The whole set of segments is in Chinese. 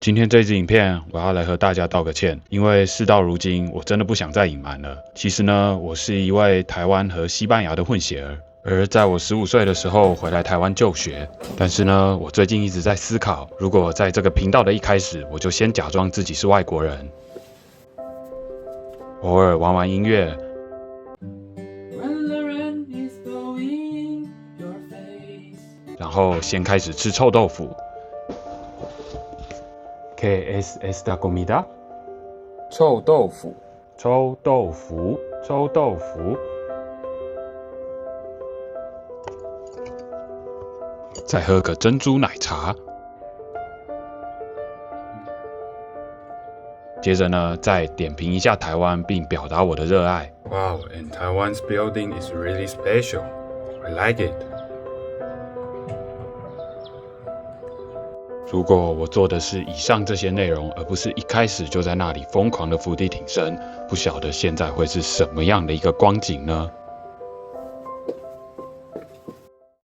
今天这支影片，我要来和大家道个歉，因为事到如今，我真的不想再隐瞒了。其实呢，我是一位台湾和西班牙的混血儿，而在我15岁的时候回来台湾就学。但是呢，我最近一直在思考，如果在这个频道的一开始，我就先假装自己是外国人，偶尔玩玩音乐，然后先开始吃臭豆腐。¿Qué es esta comida？ 臭豆腐，臭豆腐，臭豆腐。再喝个珍珠奶茶。接着呢，再点评一下台湾，并表达我的热爱。Wow, and Taiwan's building is really special. I like it. 如果我做的是以上这些内容，而不是一开始就在那里疯狂的伏地挺身，不晓得现在会是什么样的一个光景呢？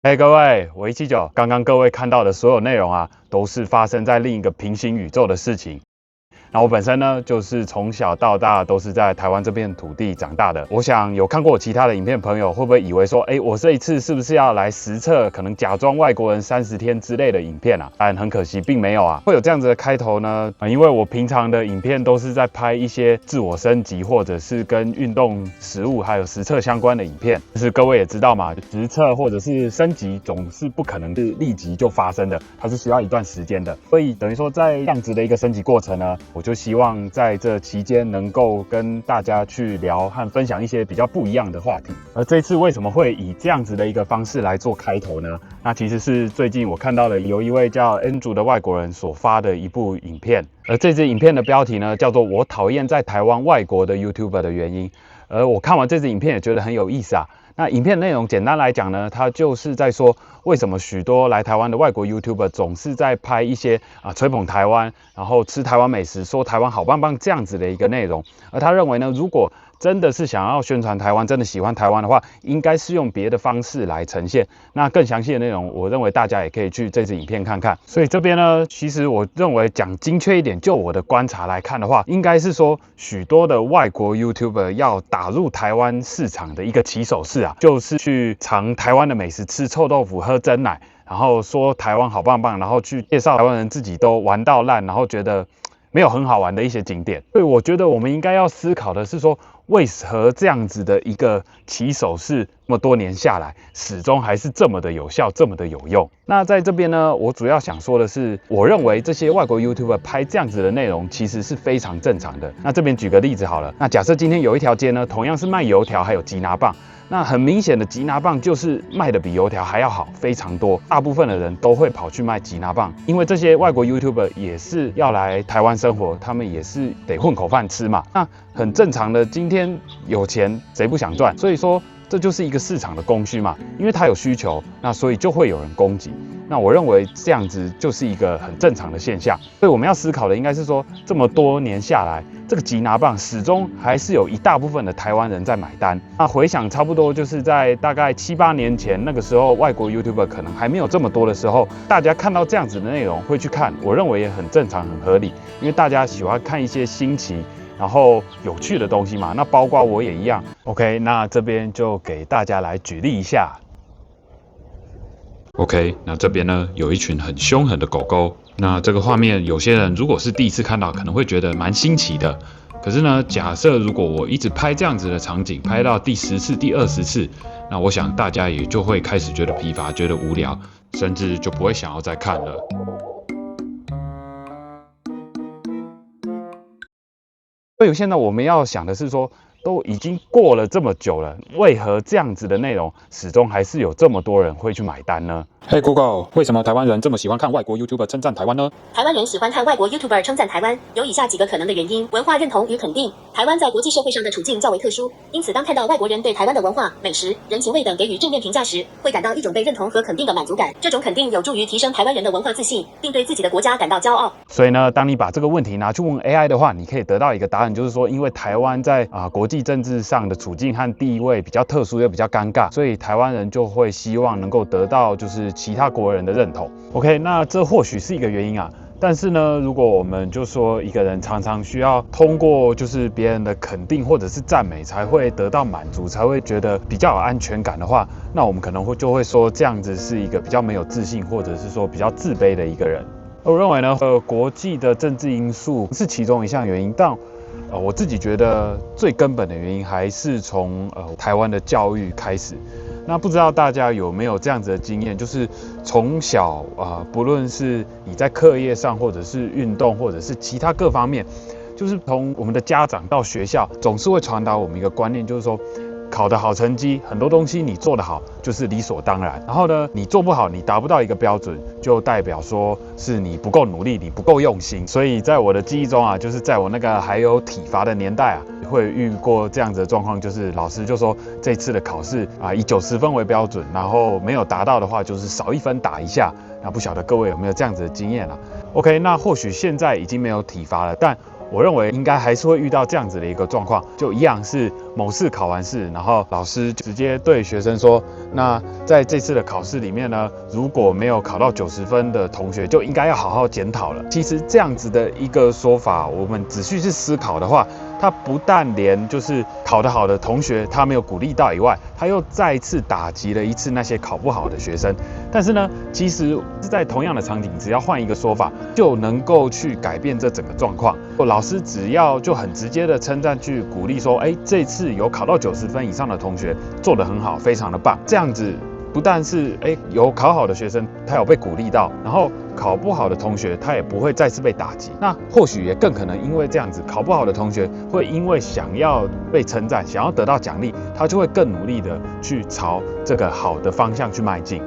嘿，各位，我179，刚刚各位看到的所有内容啊，都是发生在另一个平行宇宙的事情。那我本身呢，就是从小到大都是在台湾这片土地长大的。我想有看过我其他的影片朋友，会不会以为说，我这一次是不是要来实测，可能假装外国人30天之类的影片啊？但很可惜，并没有啊。会有这样子的开头呢，因为我平常的影片都是在拍一些自我升级，或者是跟运动、食物还有实测相关的影片。但是各位也知道嘛，实测或者是升级总是不可能是立即就发生的，它是需要一段时间的。所以等于说，在这样子的一个升级过程呢，我就希望在这期间能够跟大家去聊和分享一些比较不一样的话题。而这次为什么会以这样子的一个方式来做开头呢？那其实是最近我看到了有一位叫 Andrew 的外国人所发的一部影片，而这支影片的标题呢叫做“我讨厌在台湾外国的 YouTuber 的原因”。而我看完这支影片也觉得很有意思啊。那影片内容简单来讲呢，它就是在说为什么许多来台湾的外国 YouTuber 总是在拍一些吹捧台湾，然后吃台湾美食，说台湾好棒棒这样子的一个内容。而他认为呢，如果真的是想要宣传台湾，真的喜欢台湾的话，应该是用别的方式来呈现。那更详细的内容，我认为大家也可以去这支影片看看。所以这边呢，其实我认为讲精确一点，就我的观察来看的话，应该是说许多的外国 YouTuber 要打入台湾市场的一个起手式啊，就是去尝台湾的美食，吃臭豆腐，喝珍奶，然后说台湾好棒棒，然后去介绍台湾人自己都玩到烂，然后觉得没有很好玩的一些景点。所以我觉得我们应该要思考的是说，为何这样子的一个起手式，这么多年下来，始终还是这么的有效，这么的有用？那在这边呢，我主要想说的是，我认为这些外国 YouTuber 拍这样子的内容，其实是非常正常的。那这边举个例子好了，那假设今天有一条街呢，同样是卖油条还有吉拿棒。那很明显的吉拿棒就是卖的比油条还要好，非常多。大部分的人都会跑去卖吉拿棒，因为这些外国 YouTuber 也是要来台湾生活，他们也是得混口饭吃嘛。那很正常的，今天有钱谁不想赚？所以说这就是一个市场的供需嘛，因为它有需求，那所以就会有人供给。那我认为这样子就是一个很正常的现象，所以我们要思考的应该是说，这么多年下来，这个吉拿棒始终还是有一大部分的台湾人在买单。那回想差不多就是在大概7、8年前，那个时候外国 YouTuber 可能还没有这么多的时候，大家看到这样子的内容会去看，我认为也很正常、很合理，因为大家喜欢看一些新奇然后有趣的东西嘛，那包括我也一样。OK， 那这边就给大家来举例一下。OK， 那这边呢有一群很凶狠的狗狗。那这个画面，有些人如果是第一次看到，可能会觉得蛮新奇的。可是呢，假设如果我一直拍这样子的场景，拍到第10次、第20次，那我想大家也就会开始觉得疲乏、觉得无聊，甚至就不会想要再看了。所以现在我们要想的是说，都已经过了这么久了，为何这样子的内容始终还是有这么多人会去买单呢？嘿 Google， 为什么台湾人这么喜欢看外国 YouTuber 称赞台湾呢？台湾人喜欢看外国 YouTuber 称赞台湾，有以下几个可能的原因：文化认同与肯定。台湾在国际社会上的处境较为特殊，因此当看到外国人对台湾的文化、美食、人情味等给予正面评价时，会感到一种被认同和肯定的满足感。这种肯定有助于提升台湾人的文化自信，并对自己的国家感到骄傲。所以呢，当你把这个问题拿去问 AI 的话，你可以得到一个答案，就是说，因为台湾在国际政治上的处境和地位比较特殊，又比较尴尬，所以台湾人就会希望能够得到就是其他国人的认同。OK， 那这或许是一个原因啊。但是呢，如果我们就说一个人常常需要通过就是别人的肯定或者是赞美才会得到满足，才会觉得比较有安全感的话，那我们可能就会说这样子是一个比较没有自信，或者是说比较自卑的一个人。我认为呢，国际的政治因素是其中一项原因，但我自己觉得最根本的原因还是从台湾的教育开始。那不知道大家有没有这样子的经验，就是从小不论是你在课业上，或者是运动，或者是其他各方面，就是从我们的家长到学校，总是会传达我们一个观念，就是说考得好成绩，很多东西你做得好就是理所当然。然后呢，你做不好，你达不到一个标准，就代表说是你不够努力，你不够用心。所以在我的记忆中啊，就是在我那个还有体罚的年代啊，会遇过这样子的状况，就是老师就说这次的考试以90分为标准，然后没有达到的话，就是少1分打一下。那不晓得各位有没有这样子的经验啊 ？OK， 那或许现在已经没有体罚了，但我认为应该还是会遇到这样子的一个状况，就一样是某次考完试，然后老师直接对学生说，那在这次的考试里面呢，如果没有考到90分的同学，就应该要好好检讨了。其实这样子的一个说法，我们仔细去思考的话，他不但连就是考得好的同学他没有鼓励到以外，他又再一次打击了一次那些考不好的学生。但是呢，其实是在同样的场景，只要换一个说法，就能够去改变这整个状况。老师只要就很直接的称赞去鼓励说，这次有考到90分以上的同学做得很好，非常的棒。这样子不但是有考好的学生他有被鼓励到，然后考不好的同学他也不会再次被打击。那或许也更可能因为这样子，考不好的同学会因为想要被称赞，想要得到奖励，他就会更努力的去朝这个好的方向去迈进。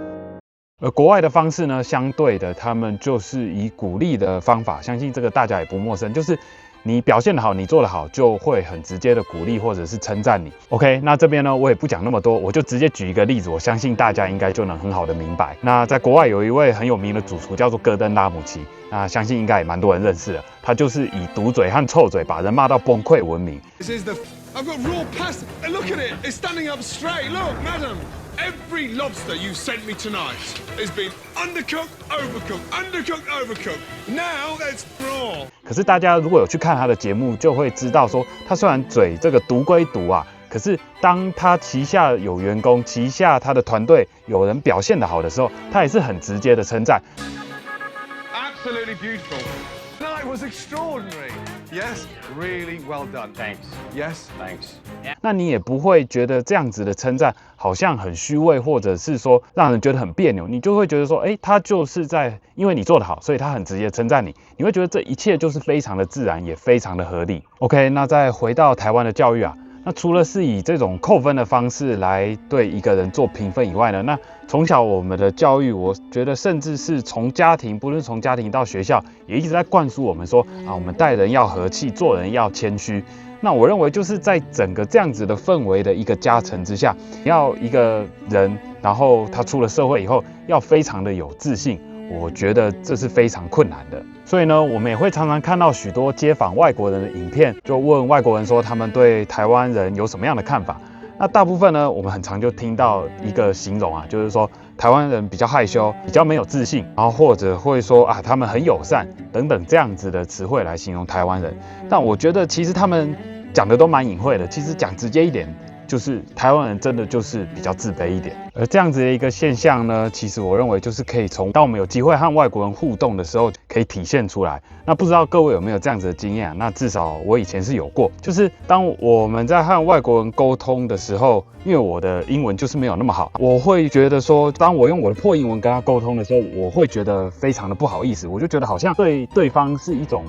而国外的方式呢，相对的，他们就是以鼓励的方法，相信这个大家也不陌生，就是你表现得好，你做得好，就会很直接的鼓励或者是称赞你。OK， 那这边呢，我也不讲那么多，我就直接举一个例子，我相信大家应该就能很好的明白。那在国外有一位很有名的主厨叫做戈登拉姆齐，那相信应该也蛮多人认识的，他就是以毒嘴和臭嘴把人骂到崩溃闻名。I've got raw pasta. Look at it. It's standing up straight. Look, madam. Every lobster you sent me tonight has been undercooked, overcooked. Now that's raw. 可是大家如果有去看他的节目，就会知道说，他虽然嘴这个毒归毒啊，可是当他旗下有员工，旗下他的团队有人表现得好的时候，他也是很直接的称赞。Absolutely beautiful. Tonight was extraordinary. Yes, really well done. Thanks. Yes, thanks. 那你也不会觉得这样子的称赞好像很虚伪，或者是说让人觉得很别扭，你就会觉得说，他就是在因为你做得好，所以他很直接称赞你，你会觉得这一切就是非常的自然，也非常的合理。OK， 那再回到台湾的教育啊。那除了是以这种扣分的方式来对一个人做评分以外呢，那从小我们的教育，我觉得甚至是从家庭，不论从家庭到学校，也一直在灌输我们说我们待人要和气，做人要谦虚。那我认为就是在整个这样子的氛围的一个加成之下，要一个人，然后他出了社会以后，要非常的有自信，我觉得这是非常困难的。所以呢，我们也会常常看到许多街访外国人的影片，就问外国人说他们对台湾人有什么样的看法。那大部分呢，我们很常就听到一个形容啊，就是说台湾人比较害羞，比较没有自信，然后或者会说他们很友善等等这样子的词汇来形容台湾人。但我觉得其实他们讲的都蛮隐晦的，其实讲直接一点，就是台湾人真的就是比较自卑一点。而这样子的一个现象呢，其实我认为就是可以当我们有机会和外国人互动的时候，可以体现出来。那不知道各位有没有这样子的经验啊？那至少我以前是有过，就是当我们在和外国人沟通的时候，因为我的英文就是没有那么好，我会觉得说，当我用我的破英文跟他沟通的时候，我会觉得非常的不好意思，我就觉得好像对对方是一种。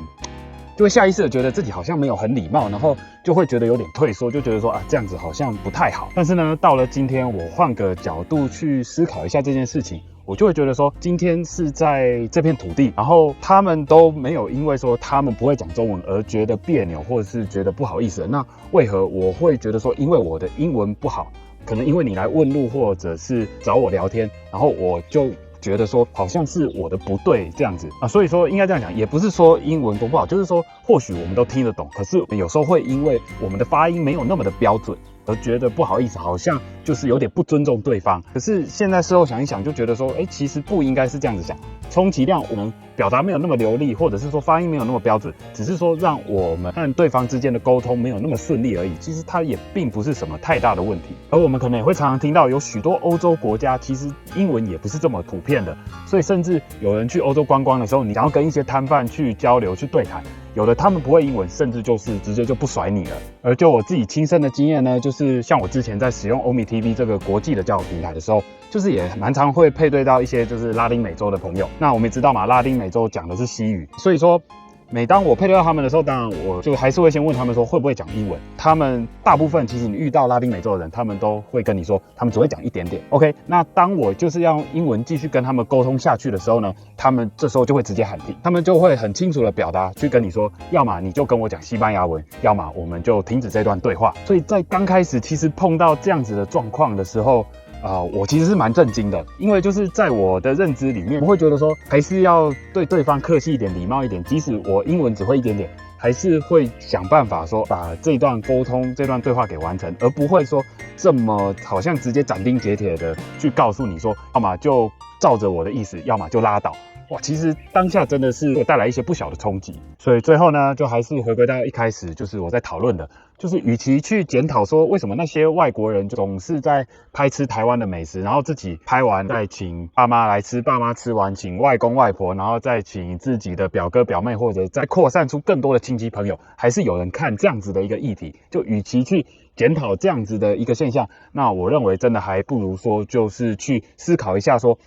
就会下意识的觉得自己好像没有很礼貌，然后就会觉得有点退缩，就觉得说这样子好像不太好。但是呢，到了今天，我换个角度去思考一下这件事情，我就会觉得说，今天是在这片土地，然后他们都没有因为说他们不会讲中文而觉得别扭，或者是觉得不好意思。那为何我会觉得说，因为我的英文不好，可能因为你来问路或者是找我聊天，然后我就觉得说好像是我的不对这样子所以说应该这样讲，也不是说英文多不好，就是说或许我们都听得懂，可是有时候会因为我们的发音没有那么的标准，而觉得不好意思，好像就是有点不尊重对方。可是现在事后想一想，就觉得说，其实不应该是这样子想。充其量我们表达没有那么流利，或者是说发音没有那么标准，只是说让我们和对方之间的沟通没有那么顺利而已。其实它也并不是什么太大的问题。而我们可能也会常常听到有许多欧洲国家其实英文也不是这么普遍的，所以甚至有人去欧洲观光的时候，你想要跟一些摊贩去交流、去对谈，有的他们不会英文，甚至就是直接就不甩你了。而就我自己亲身的经验呢，就是像我之前在使用欧米 TV 这个国际的交友平台的时候，就是也蛮常会配对到一些就是拉丁美洲的朋友。那我们也知道嘛，拉丁美洲讲的是西语，所以说每当我配对到他们的时候，当然我就还是会先问他们说会不会讲英文。他们大部分其实你遇到拉丁美洲的人，他们都会跟你说他们只会讲一点点。OK， 那当我就是要用英文继续跟他们沟通下去的时候呢，他们这时候就会直接喊停，他们就会很清楚的表达去跟你说，要么你就跟我讲西班牙文，要么我们就停止这段对话。所以在刚开始其实碰到这样子的状况的时候，我其实是蛮震惊的，因为就是在我的认知里面，我会觉得说还是要对对方客气一点、礼貌一点，即使我英文只会一点点，还是会想办法说把这段沟通、这段对话给完成，而不会说这么好像直接斩钉截铁的去告诉你说，要么就照着我的意思，要么就拉倒。哇，其实当下真的是会带来一些不小的冲击，所以最后呢，就还是回归到一开始，就是我在讨论的，就是与其去检讨说为什么那些外国人总是在拍吃台湾的美食，然后自己拍完再请爸妈来吃，爸妈吃完请外公外婆，然后再请自己的表哥表妹，或者再扩散出更多的亲戚朋友，还是有人看这样子的一个议题，就与其去检讨这样子的一个现象，那我认为真的还不如说就是去思考一下说，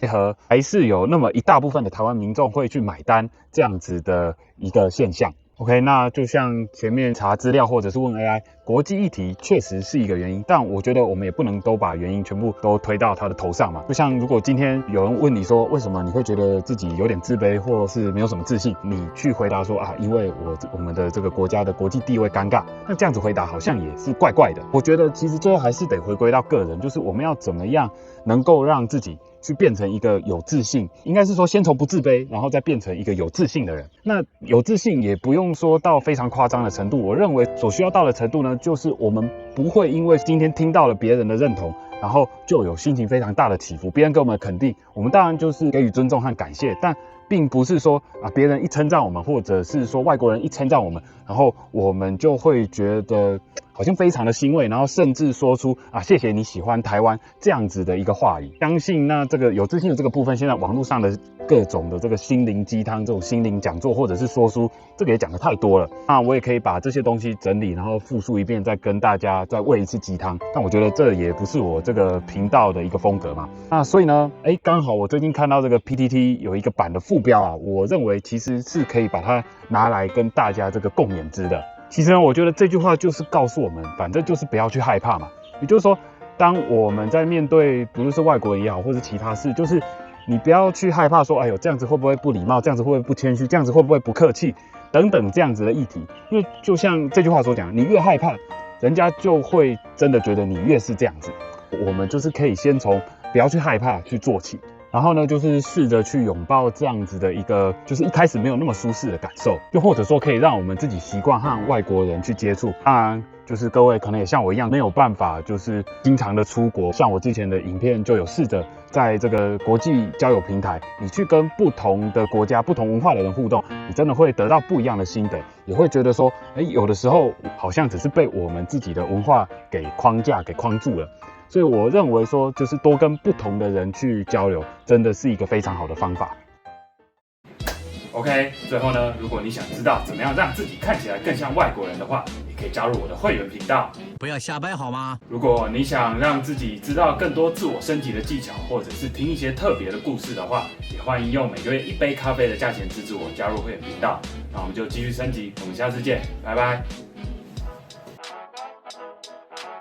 还是有那么一大部分的台湾民众会去买单这样子的一个现象。OK， 那就像前面查资料或者是问 AI， 国际议题确实是一个原因，但我觉得我们也不能都把原因全部都推到他的头上嘛。就像如果今天有人问你说为什么你会觉得自己有点自卑或是没有什么自信，你去回答说因为我们的这个国家的国际地位尴尬，那这样子回答好像也是怪怪的。我觉得其实最后还是得回归到个人，就是我们要怎么样能够让自己去变成一个有自信，应该是说先从不自卑，然后再变成一个有自信的人。那有自信也不用说到非常夸张的程度，我认为所需要到的程度呢，就是我们不会因为今天听到了别人的认同，然后就有心情非常大的起伏。别人给我们的肯定，我们当然就是给予尊重和感谢，但并不是说别人一称赞我们，或者是说外国人一称赞我们，然后我们就会觉得好像非常的欣慰，然后甚至说出谢谢你喜欢台湾这样子的一个话语。相信那这个有自信的这个部分，现在网络上的各种的这个心灵鸡汤、这种心灵讲座或者是说书，这个也讲得太多了。那我也可以把这些东西整理，然后复述一遍，再跟大家再喂一次鸡汤。但我觉得这也不是我这个频道的一个风格嘛。那所以呢，刚好我最近看到这个 PTT 有一个版的副标我认为其实是可以把它拿来跟大家这个共勉之的。其实呢，我觉得这句话就是告诉我们，反正就是不要去害怕嘛。也就是说，当我们在面对不论是外国人也好，或是其他事，就是你不要去害怕说，这样子会不会不礼貌？这样子会不会不谦虚？这样子会不会不客气？等等这样子的议题。因为就像这句话所讲，你越害怕，人家就会真的觉得你越是这样子。我们就是可以先从不要去害怕去做起。然后呢，就是试着去拥抱这样子的一个，就是一开始没有那么舒适的感受，又或者说可以让我们自己习惯和外国人去接触。当然，就是各位可能也像我一样没有办法，就是经常的出国。像我之前的影片就有试着在这个国际交友平台，你去跟不同的国家、不同文化的人互动，你真的会得到不一样的心得，也会觉得说，有的时候好像只是被我们自己的文化给框架、给框住了。所以我认为说，就是多跟不同的人去交流，真的是一个非常好的方法。OK， 最后呢，如果你想知道怎么样让自己看起来更像外国人的话，也可以加入我的会员频道。不要瞎掰好吗？如果你想让自己知道更多自我升级的技巧，或者是听一些特别的故事的话，也欢迎用每个月1杯咖啡的价钱资助我加入会员频道。那我们就继续升级，我们下次见，拜拜。